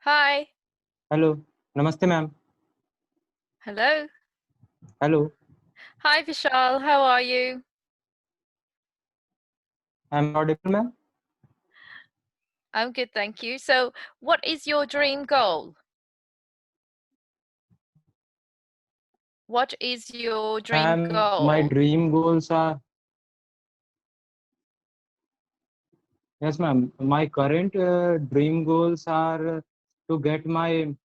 Hi. Hello. Namaste, ma'am. Hello. Hello. Hi, Vishal. How are you? Am I audible, ma'am? I'm good, thank you. So, what is your dream goal? What is your dream Ma'am, my goal? dream goals are, yes, ma'am. My current dream goals are to get my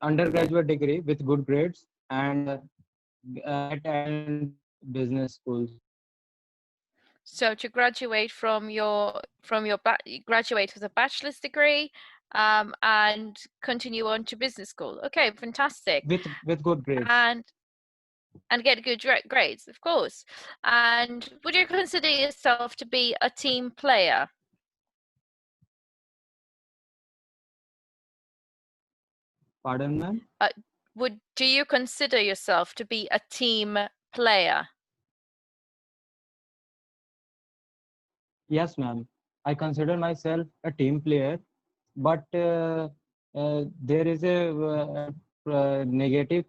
undergraduate degree with good grades and get admission business schools. So, to graduate from your graduate with a bachelor's degree, and continue on to business school. Okay, fantastic. With good grades. And get good grades, of course. And would you consider yourself to be a team player? Pardon, ma'am? Do you consider yourself to be a team player? Yes, ma'am. I consider myself a team player, but there is a negative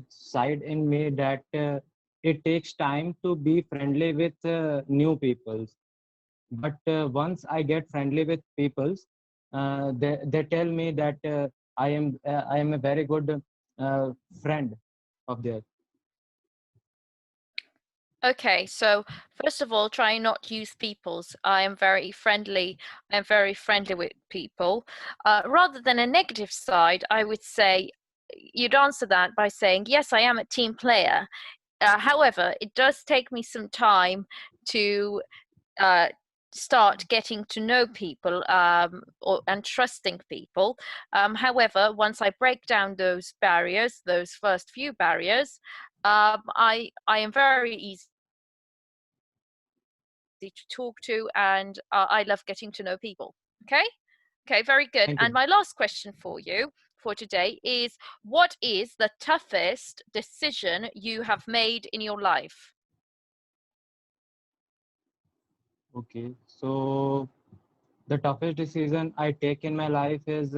side in me that it takes time to be friendly with new peoples. But once I get friendly with peoples, they tell me that I am a very good uh, friend of theirs. Okay, so first of all, try not to use people's. I am very friendly. I am very friendly with people. Rather than a negative side, I would say you'd answer that by saying, yes, I am a team player. However, it does take me some time to uh, start getting to know people and trusting people. However, once I break down those barriers, those first few barriers, I am very easy to talk to, and I love getting to know people. Okay? Okay, very good. Thank And you. my last question for you for today is, what is the toughest decision you have made in your life? Okay, so the toughest decision I take in my life is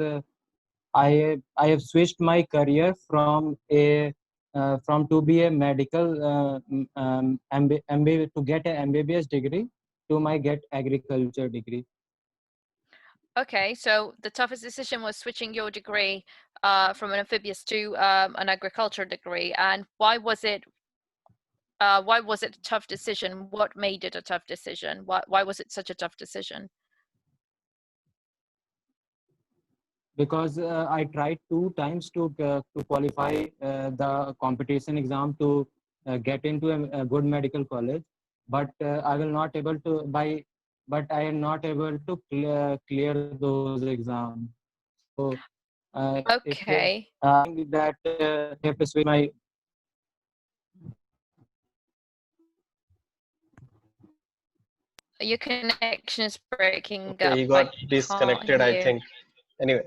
I have switched my career from to be a medical to get an MBBS degree to my get agriculture degree. Okay, so the toughest decision was switching your degree from an amphibious to an agriculture degree. And why was it? Why was it a tough decision? What made it a tough decision? Why was it such a tough decision? Because I tried two times to qualify the competition exam to get into a good medical college, but I will not able to by but I am not able to clear those exams. So if Okay, I think that I have to switch my. your connection is breaking Okay, up. he I got can't disconnected, I hear. think. Anyway,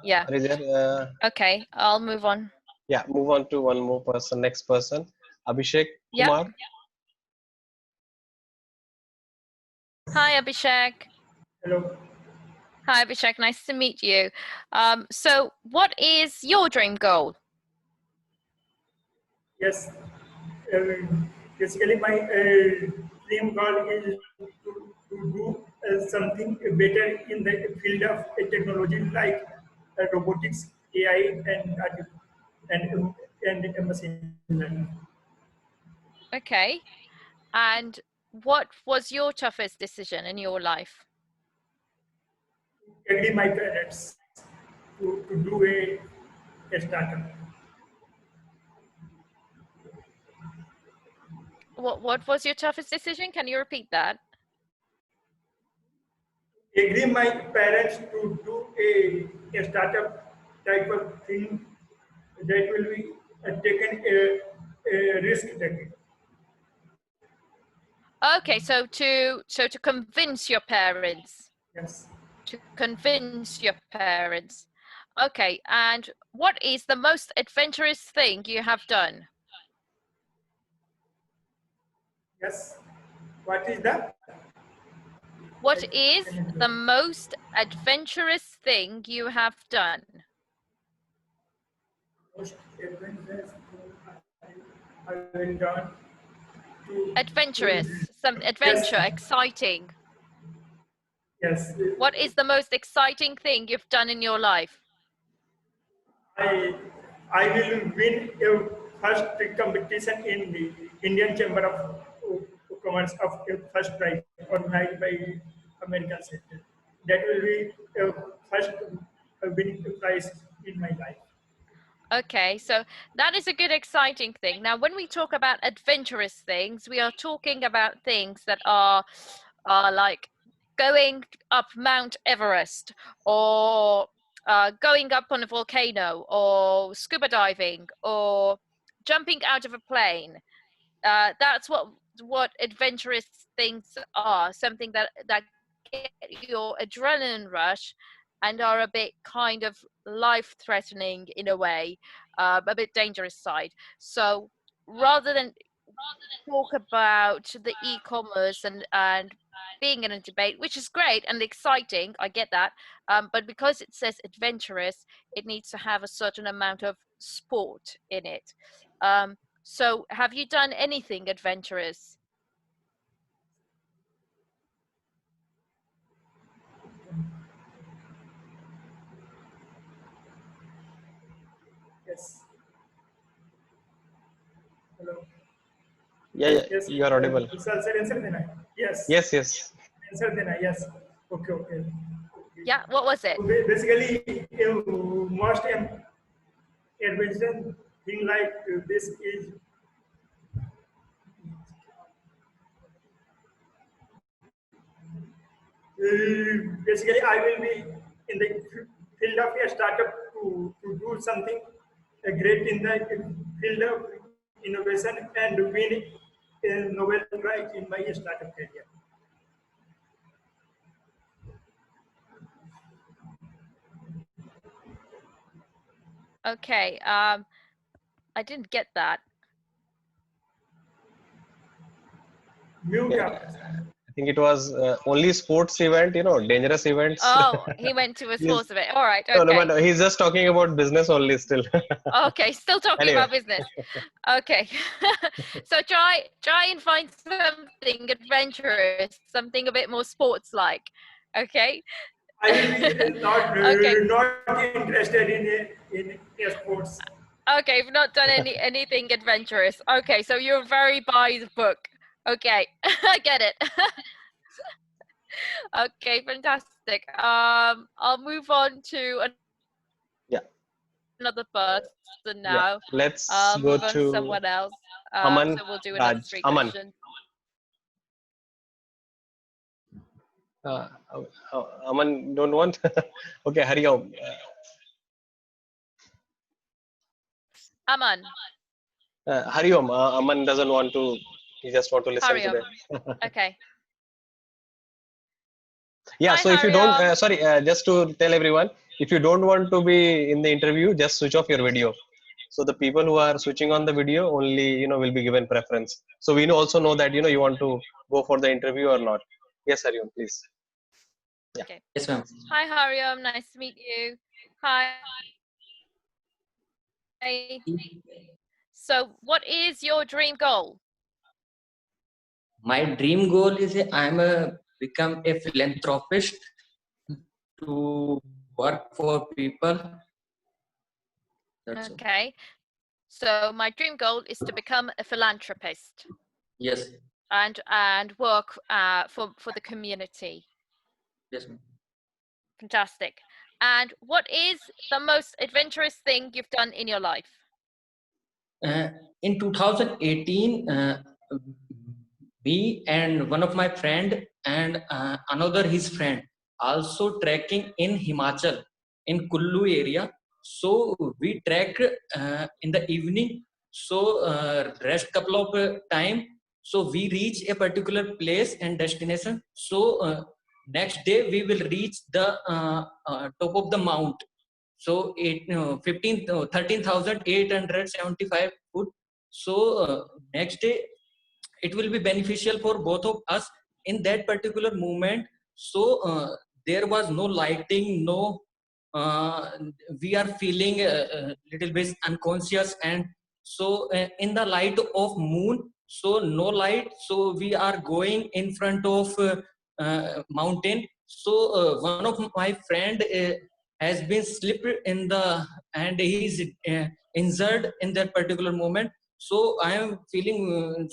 Yeah. are you there? Okay, I'll move on. Yeah, move on to one more person. Next person, Abhishek Yeah. Kumar. Hi, Abhishek. Hello. Hi, Abhishek. Nice to meet you. So, what is your dream goal? Yes. Uh, Basically, my dream goal is to do something better in the field of technology like robotics, AI, and machine learning. Okay. And what was your toughest decision in your life? Agree my parents to do a startup. What was your toughest decision? Can you repeat that? Agree my parents to do a startup type of thing that will be taken a risk taking. Okay, so to convince your parents, Yes. to convince your parents. Okay, and what is the most adventurous thing you have done? Yes. What is the? What is the most adventurous thing you have done? Most adventurous I will done to Adventurous, some yes, adventure, exciting. yes. What is the most exciting thing you've done in your life? I I will win a first competition in the Indian Chamber of Commerce of a first prize organized by American Center. That will be a first winning prize in my life. Okay, so that is a good, exciting thing. Now, when we talk about adventurous things, we are talking about things that are like going up Mount Everest, or going up on a volcano, or scuba diving, or jumping out of a plane. That's what adventurous things are. Something that get your adrenaline rush and are a bit kind of life threatening in a way, a bit dangerous side. So rather than talk about the e-commerce and being in a debate, which is great and exciting, I get that, but because it says adventurous, it needs to have a certain amount of sport in it. So have you done anything adventurous? Yes. Hello. Yeah, yeah, Yes. you are audible. Sir, answer देना है. Yes. Yes, yes. Answer देना है. Yes. Okay. Okay. Yeah, what was it? So basically, most adventure thing like this is basically I will be in the field of a startup to do something great in the field of innovation and win a Nobel Prize in my startup career. Okay, I didn't get that. Mute Yeah, up. I think it was only sports event, dangerous events. Oh, he went to a He's- sports event. All right, No, no, okay. but he's just talking about business only still. Okay, still talking Anyway. about business. Okay. So try and find something adventurous, something a bit more sports like. Okay. I will be not Okay. not interested in sports. Okay, you've not done anything adventurous. Okay, so you're very by the book. Okay, I get it. Okay, fantastic. I'll move on to Yeah. another person now. Let's I'll go move on to to someone else. Aman So we'll do another Raj. 3 Aman. questions. Uh, Aman don't want. Okay, Hari Om. Aman, Hari Om. Aman doesn't want to. He just want to listen Hari to Om. them. Okay. Yeah. Hi, So if you Hari don't, Om. sorry, just to tell everyone, if you don't want to be in the interview, just switch off your video. So the people who are switching on the video only, will be given preference. So we also know that you want to go for the interview or not. Yes, Hari Om, please. Yeah. Okay. Yes, ma'am. Hi, Hari Om. Nice to meet you. Hi. So, what is your dream goal? My dream goal is I'm become a philanthropist to work for people. That's all. Okay. So, my dream goal is to become a philanthropist Yes. and work for the community. Yes, ma'am. Fantastic. And what is the most adventurous thing you've done in your life? In 2018, me and one of my friend and another his friend also trekking in Himachal in Kullu area. So we trekked in the evening. So rest couple of time. So we reach a particular place and destination. So next day we will reach the top of the mount. So 13,875 foot. So next day it will be beneficial for both of us. In that particular moment, So there was no lighting, no. We are feeling a little bit unconscious, and so in the light of moon, so no light, so we are going in front of mountain. So one of my friend has been slipped in the, and he is injured in that particular moment. So I am feeling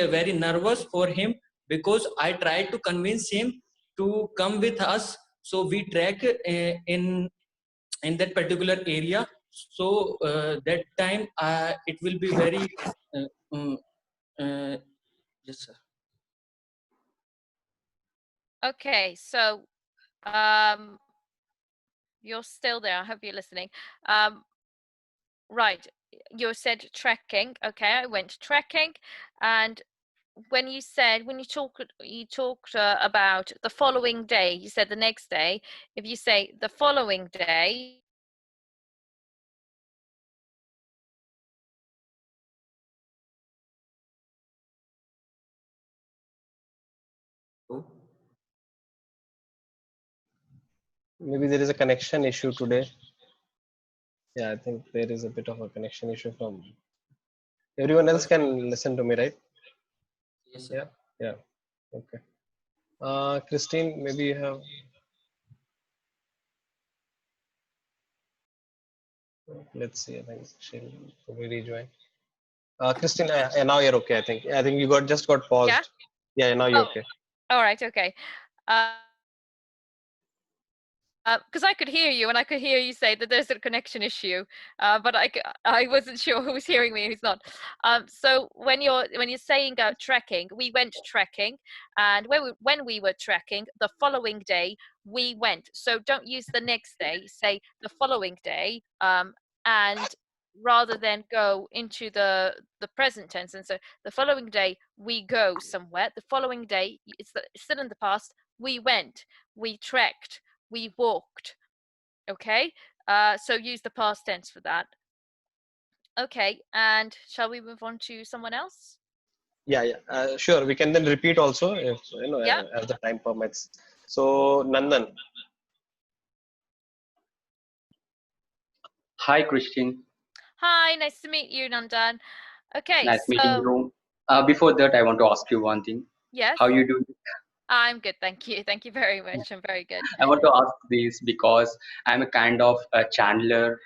very nervous for him, because I tried to convince him to come with us. So we trek in that particular area. So that time it will be very uh, um, uh, yes sir. Okay, so um, you're still there. I hope you're listening. Right, you said trekking. Okay, I went trekking, and when you talked about the following day, you said the next day. If you say the following day, Maybe there is a connection issue today. Yeah, I think there is a bit of a connection issue from everyone else can listen to me, right? Yes sir. Yeah, yeah. Okay. Christine, maybe you have. Let's see. I think she'll probably rejoin. Christine, now you're okay. I think you just got paused. yeah. Yeah, now you're Oh, okay. all right. Okay. Because I could hear you, and I could hear you say that there's a connection issue, but I wasn't sure who was hearing me and who's not. So when you're saying trekking, we went trekking, and when we were trekking, the following day we went. So don't use the next day. Say the following day, and rather than go into the present tense. And so the following day we go somewhere. The following day, it's still in the past. We went. We trekked, we walked. Okay, so use the past tense for that. Okay, and shall we move on to someone else? Yeah, yeah. Sure. We can then repeat also if Yeah. as the time permits. So Nandan. Hi, Christine. Hi, nice to meet you, Nandan. Okay, Nice meeting so you. Before that, I want to ask you one thing. yes, How you doing? I'm good, thank you. Thank you very much. I'm very good. I want to ask this because I'm a kind of a Chandler.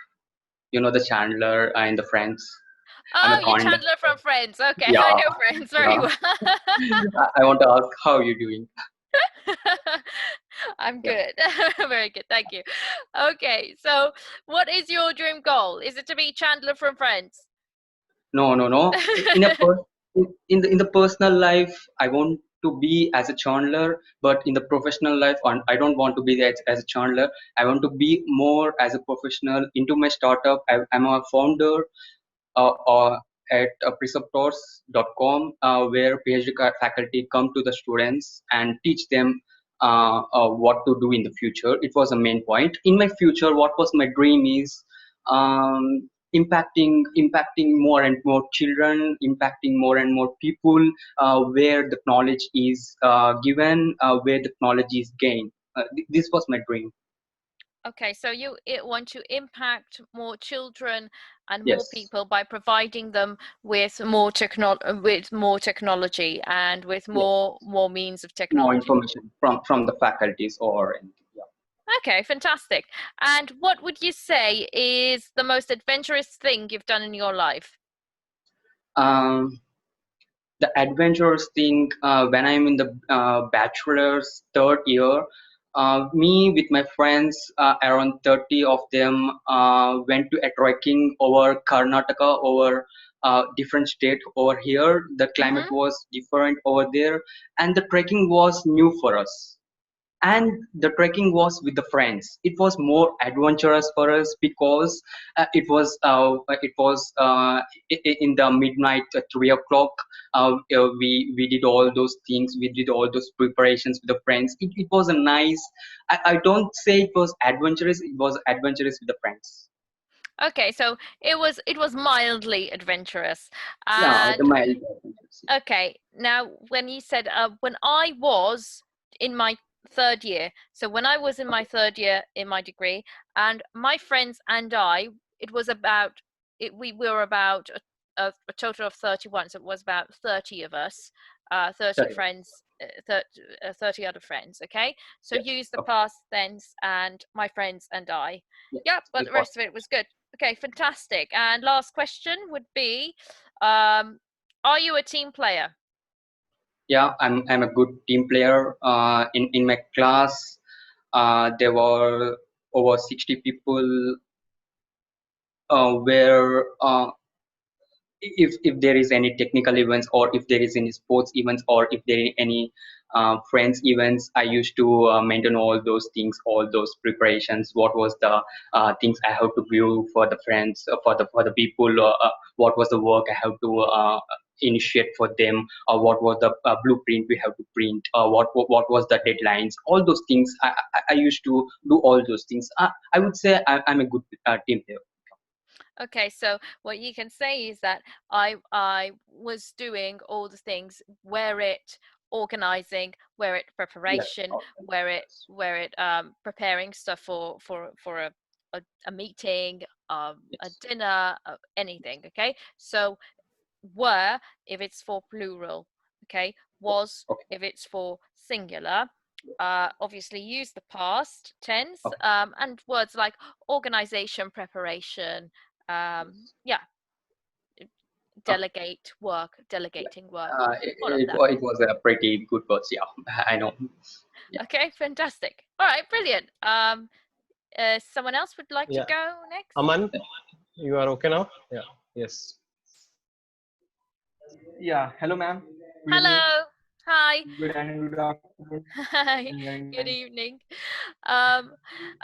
You know the Chandler in the Friends. I'm Oh, a you're conductor. Chandler from Friends. Okay, Yeah, I know Friends very yeah. well. I want to ask how you doing. I'm Yeah. good. Very good. Thank you. Okay, so what is your dream goal? Is it to be Chandler from Friends? No, no, no. In the personal life, I want to be as a Chandler, but in the professional life, I don't want to be as a Chandler. I want to be more as a professional into my startup. I'm a founder at preceptors.com, where PhD faculty come to the students and teach them what to do in the future. It was a main point. In my future, what was my dream is impacting more and more children, impacting more and more people, where the knowledge is given, where the knowledge is gained. This was my dream. Okay, so you want to impact more children and more Yes, people by providing them with more technology and with yes. more means of More technology. information from the faculties or anything. Yeah. Okay, fantastic. And what would you say is the most adventurous thing you've done in your life? Um, the adventurous thing, when I'm in the bachelor's third year, me with my friends, around 30 of them, went to a trekking over Karnataka, over different state over here. The climate Mm-hmm. was different over there, and the trekking was new for us. And the trekking was with the friends. It was more adventurous for us because in the midnight at 3 o'clock. We did all those things, we did all those preparations with the friends. It was a nice, I don't say it was adventurous, it was adventurous with the friends. Okay, so it was mildly adventurous. Yeah, the And mild adventures. okay, now when you said when I was in my third year, so when I was in my third year in my degree, and my friends and I, it was about it. We were about a total of 31, so it was about 30 of us, 30 Correct. friends, 30 other friends. Okay, so Yeah. use the Okay. past tense and my friends and I. Yeah. Yeah, but With the what? rest of it was good. Okay, fantastic. And last question would be, are you a team player? Yeah, I'm a good team player. In my class, there were over 60 people. Where if there is any technical events, or if there is any sports events, or if there are any friends events, I used to maintain all those things, all those preparations. What was the things I have to do for the friends, for the people, what was the work I have to initiate for them, or what was the blueprint we have to print, what was the deadlines, all those things. I used to do all those things. I would say I'm a good team player. Okay, so what you can say is that I was doing all the things, where it organizing, where it Yes. preparation, where it preparing stuff for a meeting, a Yes. dinner, anything. Okay, so were if it's for plural, okay, was Okay. if it's for singular. Obviously use the past tense, Okay. and words like organization, preparation, yeah, Okay. delegating work, It, all of it, that. wa- it was a pretty good words. Yeah, I know. Yeah. Okay, fantastic. All right, brilliant. Someone else would like to Yeah. go next? Aman, you are okay now? Yeah. Yes. Yeah, hello, ma'am. Good evening, Hello. Hi. good and good afternoon, Hi. and Good evening. Um,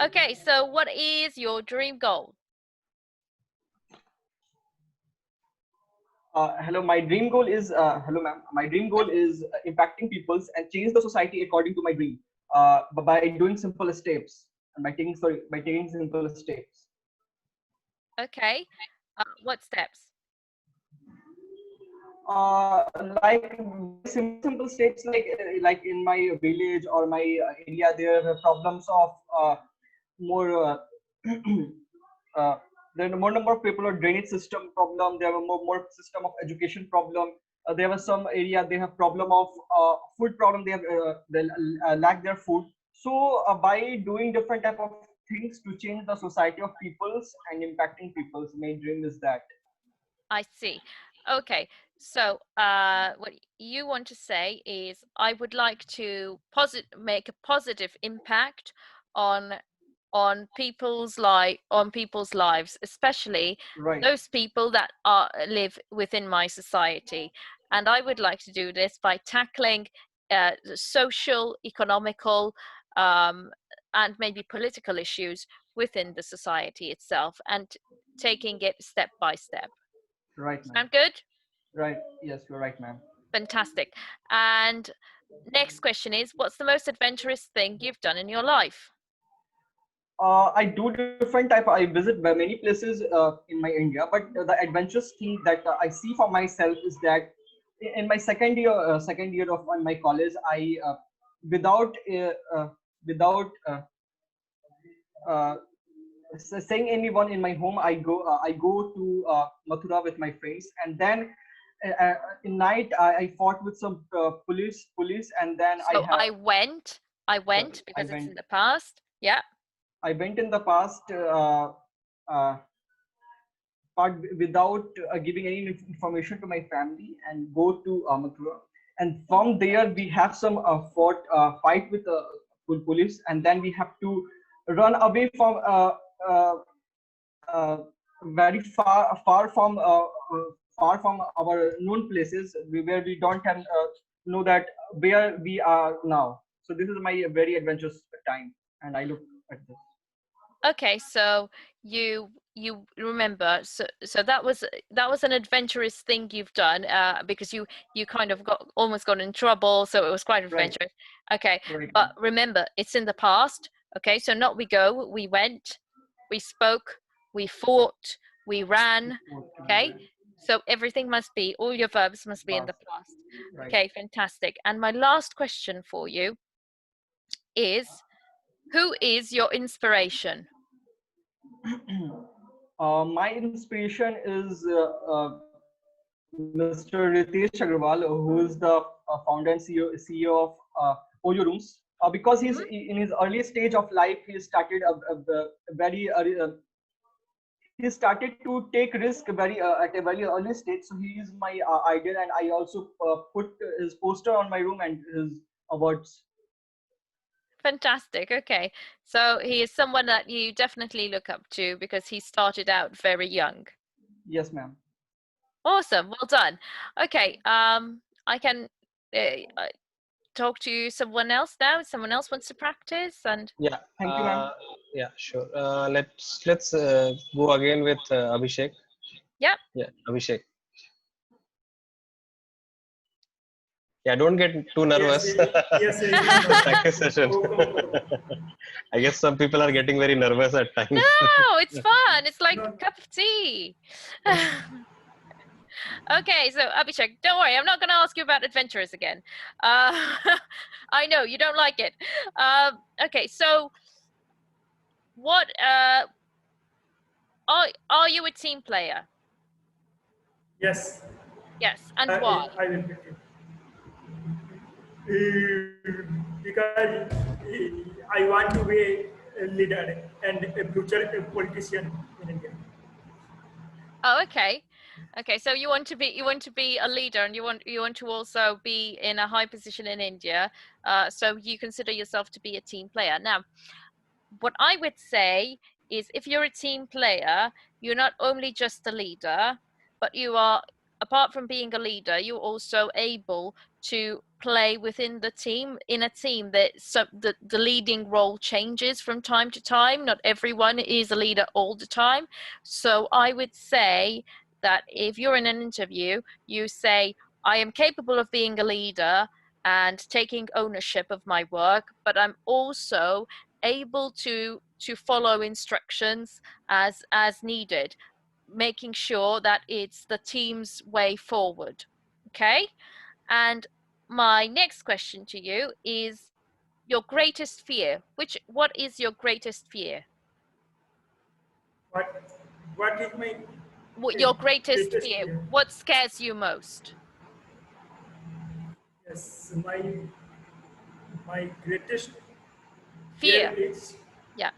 okay, so what is your dream goal? hello. My dream goal is hello, ma'am. My dream Yep. goal is impacting peoples and change the society according to my dream. By doing simple steps and by taking simple steps. Okay. What steps? Like very simple steps, like in my village or my area, there are problems of more uh, there are more number of people or drainage system problem. There are more system of education problem. There was some area they have problem of food problem. They lack their food. So by doing different type of things to change the society of peoples and impacting peoples, my dream is that. I see. Okay. So, what you want to say is, I would like to make a positive impact on on people's lives, especially Right. those people that live within my society. And I would like to do this by tackling the social, economical, um, and maybe political issues within the society itself, and taking it step by step. Right, ma'am. Sound good? Right. Yes, you're right, ma'am. Fantastic. And next question is, what's the most adventurous thing you've done in your life? I do different type. I visit many places in my India, but the adventurous thing that I see for myself is that in my second year of my college, I without uh, saying anyone in my home, I go to Mathura with my friends, and then in night I fought with some police, and then So I sorry, went because it's in the past. Yeah. I went in the past. Uh, Part without giving any information to my family, and go to Mathura. And from there, we have some fight with police, and then we have to run away from uh, uh, very far from our known places, where we don't have know that where we are now. So this is my very adventurous time, and I look at this. Okay, so you remember, so that was an adventurous thing you've done, because you kind of almost got in trouble, so it was quite Right, adventurous. Okay, right, but remember, it's in the past. Okay, so not we go, we went, we spoke, we fought, we ran. Okay, so everything must be, all your verbs must be in the past. Right. Okay, fantastic. And my last question for you is, who is your inspiration? My inspiration is Mr. Ritesh Agarwal, who is the founder and CEO of Oyo Rooms. Because he's in his early stage of life, he started he started to take risk at a very early stage. So he is my idol, and I also put his poster on my room and his awards. Fantastic. Okay, so he is someone that you definitely look up to because he started out very young. Yes, ma'am. Awesome, well done. Okay, I can talk to someone else now. Someone else wants to practice, and Yeah. Thank you, ma'am. Yeah, sure. Let's go again with Abhishek. yeah, Yeah, Abhishek. Yeah, don't get too nervous. Yes, It's a practice session. I guess some people are getting very nervous at times. no, it's fun. It's like No. a cup of tea. Okay, so Abhishek, don't worry, I'm not going to ask you about adventurers again. I know you don't like it. Okay, so what are you a team player? Yes. Yes, and why? I will get it. Because I want to be a leader and a future politician in India. Oh, okay. Okay, so you want to be a leader, and you want to also be in a high position in India. So you consider yourself to be a team player. Now, what I would say is, if you're a team player, you're not only just a leader, but you are, apart from being a leader, you're also able to play within the team, in a team that the leading role changes from time to time. Not everyone is a leader all the time. So I would say that if you're in an interview, you say, I am capable of being a leader and taking ownership of my work, but I'm also able to follow instructions as needed, making sure that it's the team's way forward. Okay, and my next question to you is your greatest fear. What is your greatest fear? What is my Your greatest greatest fear, fear? what scares you most? Yes, my greatest Fear. fear is Yeah.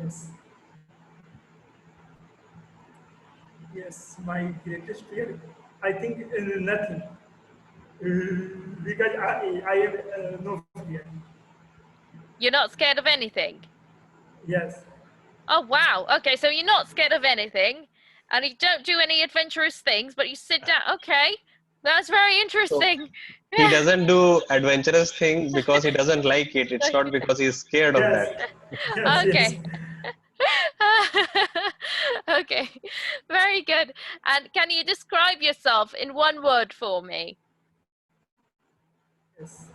yes. Yes, my greatest fear. I think nothing. Because I have no fear. You're not scared of anything? Yes. Oh wow, okay, so you're not scared of anything, and you don't do any adventurous things, but you sit down. Okay, that's very So interesting. he doesn't do adventurous thing because he doesn't like it. It's not because he's scared of Yes. that. Yes. Yes. Okay. Okay, very good. And can you describe yourself in one word for me? Yes.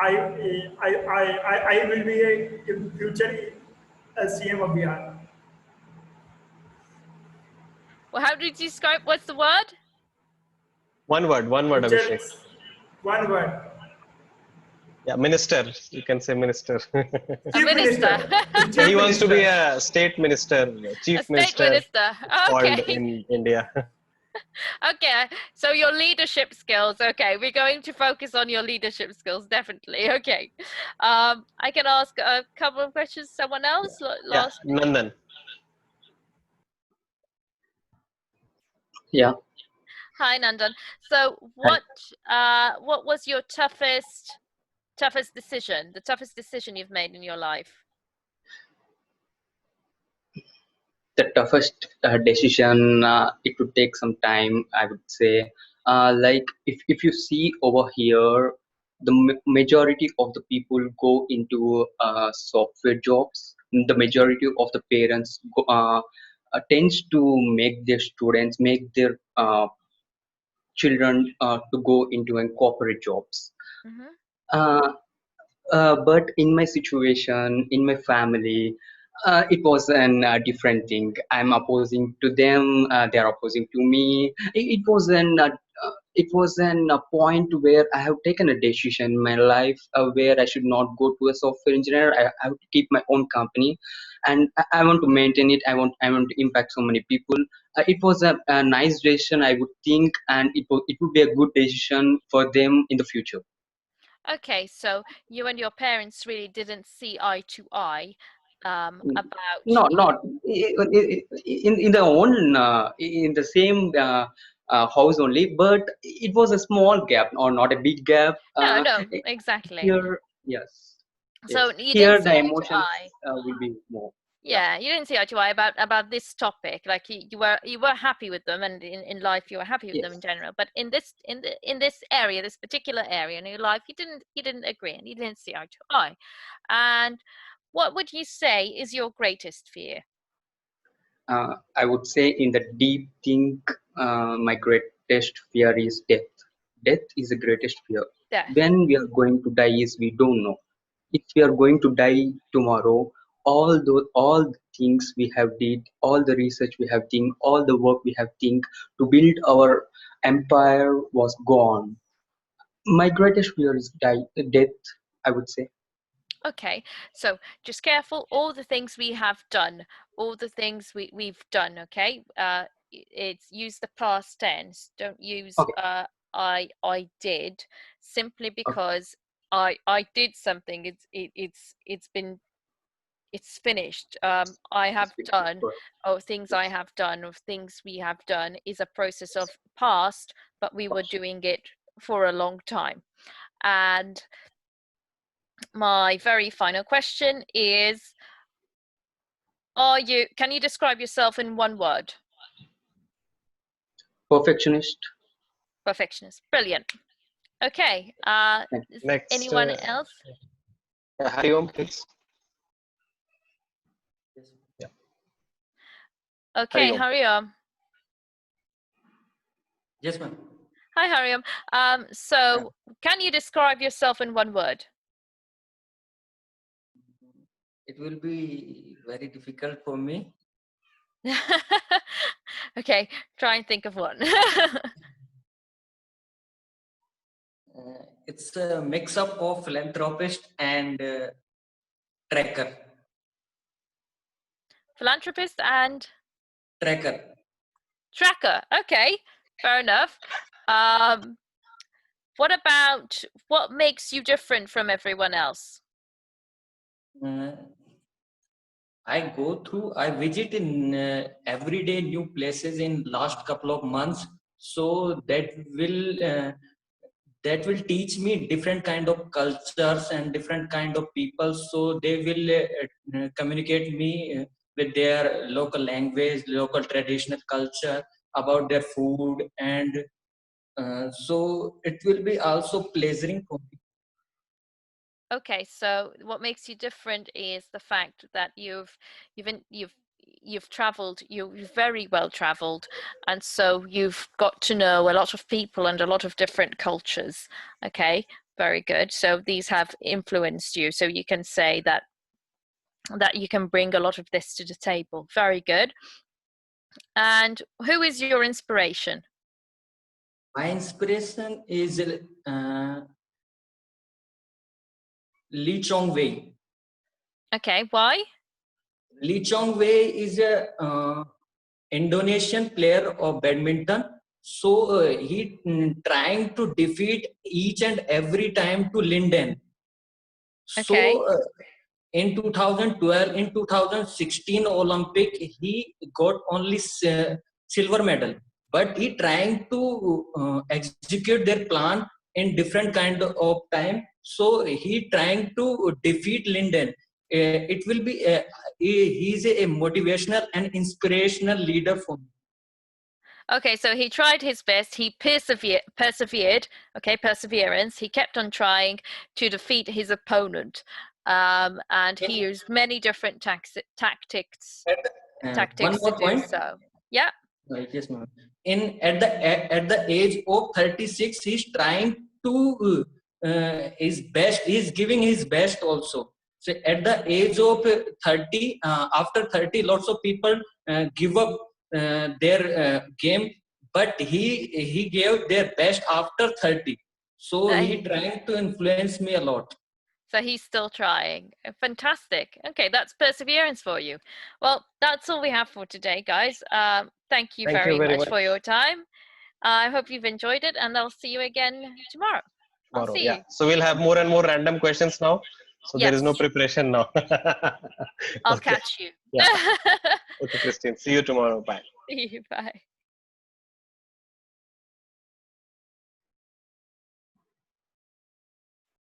I will be in future a CM of Bihar. Well, how did you describe, what's the word? One word, Future, Abhishek. one word. Yeah, minister. You can say minister. A Chief minister. Minister. So he Chief wants to be Minister. a state minister, A chief state minister. minister. It's called Okay. in India. Okay, so your leadership skills. Okay, we're going to focus on your leadership skills, definitely. Okay, I can ask a couple of questions. Someone else? Yeah, Last. Nandan. Yeah. Hi, Nandan. So, Hi. what was your toughest decision? The toughest decision you've made in your life? The toughest decision, it would take some time, I would say. Like if you see over here, the majority of the people go into software jobs. The majority of the parents tends to make their students, make their children to go into corporate jobs. Mm-hmm. Uh, but in my situation, in my family, It was an different thing. I'm opposing to them. They are opposing to me. It was an a point where I have taken a decision in my life where I should not go to a software engineer. I have to keep my own company, and I want to maintain it. I want to impact so many people. It was a nice decision, I would think, and it would be a good decision for them in the future. Okay, so you and your parents really didn't see eye to eye about, No, you know, not in the own in the same house only, but it was a small gap or not a big gap. no, no, exactly. Here, yes, So yes. you didn't Here see the eye to emotions eye. will be more. Yeah. Yeah, you didn't see eye to eye about this topic. Like you were happy with them, and in life you were happy with them in Yes. general. But in this area, this particular area in your life, you didn't agree, and you didn't see eye to eye. And what would you say is your greatest fear? I would say in the deep think, my greatest fear is death. Death is the greatest fear. Death. When we are going to die is we don't know. If we are going to die tomorrow, all the things we have did, all the research we have done, all the work we have think to build our empire was gone. My greatest fear is death, I would say. Okay, so just careful. All the things we have done, all the things we've done. Okay, it's use the past tense. Don't use Okay, I did, simply okay. because I did something. It's finished. I have It's finished. done, or things I Yes. have done, or things we have done is a process of past, but we were Past. doing it for a long time. And my very final question is, can you describe yourself in one word? Perfectionist. Perfectionist. Brilliant. Okay. Thank Is Next, anyone else? Hari Om, please. Yeah, Hari Okay, Om. Hariom. Yes, ma'am. Hi, Hariom. So can you describe yourself in one word? It will be very difficult for me. Okay, try and think of one. It's a mix up of philanthropist and tracker. Philanthropist and Tracker. tracker. Okay, fair enough. What makes you different from everyone else? Uh, I visit in everyday new places in last couple of months, so that will teach me different kind of cultures and different kind of people. So they will communicate me with their local language, local traditional culture, about their food, and so it will be also pleasuring for me. Okay, so what makes you different is the fact that you've in- you've traveled, you're very well traveled, and so you've got to know a lot of people and a lot of different cultures. Okay, very good. So these have influenced you, so you can say that you can bring a lot of this to the table. Very good. And who is your inspiration? My inspiration is Lee Chong Wei. Okay, why? Lee Chong Wei is a Indonesian player of badminton. So he trying to defeat each and every time to Linden. Okay. So in 2012, in 2016 Olympic, he got only silver medal. But he trying to execute their plan in different kind of time. So he trying to defeat Linden. It will be he's a motivational and inspirational leader for me. Okay, so he tried his best. He persevered. Okay, perseverance. He kept on trying to defeat his opponent, and he used many different tactics One to more do point. so. Yeah. Yes, ma'am. At the age of 36, he's trying to his best. He's giving his best also. So at the age of 30, after 30, lots of people give up their game, but he gave their best after 30. So he trying to influence me a lot. So he's still trying. Fantastic. Okay, that's perseverance for you. Well, that's all we have for today, guys. Thank you very much for your time. I hope you've enjoyed it, and I'll see you again tomorrow. I'll see you. So we'll have more and more random questions now. So there is no preparation now. I'll catch you. Yeah. Okay, Christine. See you tomorrow. Bye. See you. Bye.